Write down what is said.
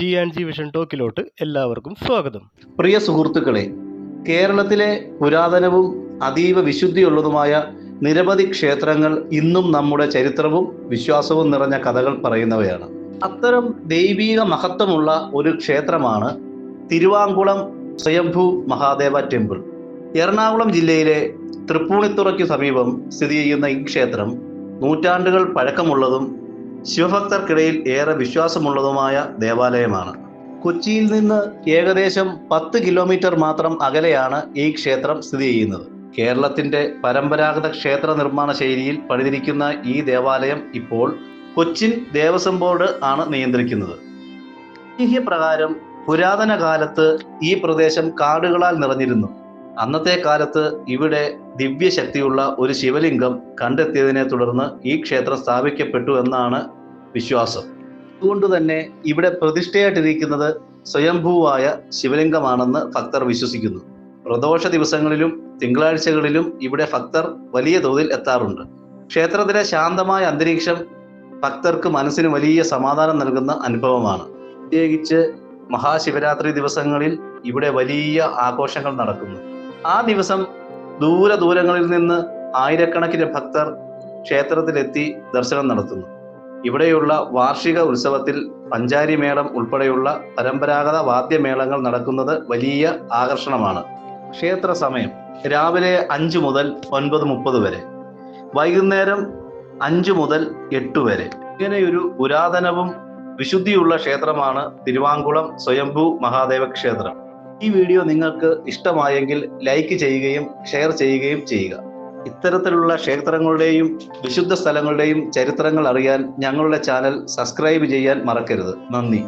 G&G vision ടോക്കിലോട്ട് എല്ലാവർക്കും സ്വാഗതം. പ്രിയ സുഹൃത്തുക്കളെ, കേരളത്തിലെ പുരാതനവും അതീവ വിശുദ്ധിയുള്ളതുമായ നിരവധി ക്ഷേത്രങ്ങൾ ഇന്നും നമ്മുടെ ചരിത്രവും വിശ്വാസവും നിറഞ്ഞ കഥകൾ പറയുന്നവയാണ്. അത്തരം ദൈവീക മഹത്വമുള്ള ഒരു ക്ഷേത്രമാണ് തിരുവാങ്കുളം സ്വയംഭൂ മഹാദേവ ടെമ്പിൾ. എറണാകുളം ജില്ലയിലെ തൃപ്പൂണിത്തുറയ്ക്ക് സമീപം സ്ഥിതി ചെയ്യുന്ന ഈ ക്ഷേത്രം നൂറ്റാണ്ടുകൾ പഴക്കമുള്ളതും ശിവഭക്തർക്കിടയിൽ ഏറെ വിശ്വാസമുള്ളതുമായ ദേവാലയമാണ്. കൊച്ചിയിൽ നിന്ന് ഏകദേശം 10 കിലോമീറ്റർ മാത്രം അകലെയാണ് ഈ ക്ഷേത്രം സ്ഥിതി ചെയ്യുന്നത്. കേരളത്തിന്റെ പരമ്പരാഗത ക്ഷേത്ര നിർമ്മാണ ശൈലിയിൽ പണിതിരിക്കുന്ന ഈ ദേവാലയം ഇപ്പോൾ കൊച്ചിൻ ദേവസ്വം ബോർഡ് ആണ് നിയന്ത്രിക്കുന്നത്. ഐതിഹ്യപ്രകാരം പുരാതന കാലത്ത് ഈ പ്രദേശം കാടുകളാൽ നിറഞ്ഞിരുന്നു. അന്നത്തെ കാലത്ത് ഇവിടെ ദിവ്യശക്തിയുള്ള ഒരു ശിവലിംഗം കണ്ടെത്തിയതിനെ തുടർന്ന് ഈ ക്ഷേത്രം സ്ഥാപിക്കപ്പെട്ടു എന്നാണ് വിശ്വാസം. അതുകൊണ്ട് തന്നെ ഇവിടെ പ്രതിഷ്ഠയായിട്ടിരിക്കുന്നത് സ്വയംഭൂവായ ശിവലിംഗമാണെന്ന് ഭക്തർ വിശ്വസിക്കുന്നു. പ്രദോഷ ദിവസങ്ങളിലും തിങ്കളാഴ്ചകളിലും ഇവിടെ ഭക്തർ വലിയ തോതിൽ എത്താറുണ്ട്. ക്ഷേത്രത്തിലെ ശാന്തമായ അന്തരീക്ഷം ഭക്തർക്ക് മനസ്സിന് വലിയ സമാധാനം നൽകുന്ന അനുഭവമാണ്. പ്രത്യേകിച്ച് മഹാശിവരാത്രി ദിവസങ്ങളിൽ ഇവിടെ വലിയ ആഘോഷങ്ങൾ നടക്കുന്നു. ആ ദിവസം ദൂരങ്ങളിൽ നിന്ന് ആയിരക്കണക്കിന് ഭക്തർ ക്ഷേത്രത്തിലെത്തി ദർശനം നടത്തുന്നു. ഇവിടെയുള്ള വാർഷിക ഉത്സവത്തിൽ പഞ്ചാരി മേളം ഉൾപ്പെടെയുള്ള പരമ്പരാഗത വാദ്യമേളങ്ങൾ നടക്കുന്നത് വലിയ ആകർഷണമാണ്. ക്ഷേത്ര സമയം രാവിലെ 5 മുതൽ 9:30 വരെ, വൈകുന്നേരം 5 മുതൽ 8 വരെ. ഇങ്ങനെയൊരു പുരാതനവും വിശുദ്ധിയുള്ള ക്ഷേത്രമാണ് തിരുവാങ്കുളം സ്വയംഭൂ മഹാദേവ ക്ഷേത്രം. ഈ വീഡിയോ നിങ്ങൾക്ക് ഇഷ്ടമായെങ്കിൽ ലൈക്ക് ചെയ്യുകയും ഷെയർ ചെയ്യുകയും ചെയ്യുക. ഇത്തരത്തിലുള്ള ക്ഷേത്രങ്ങളുടെയും വിശുദ്ധ സ്ഥലങ്ങളുടെയും ചരിത്രങ്ങൾ അറിയാൻ ഞങ്ങളുടെ ചാനൽ സബ്സ്ക്രൈബ് ചെയ്യാൻ മറക്കരുത്. നന്ദി.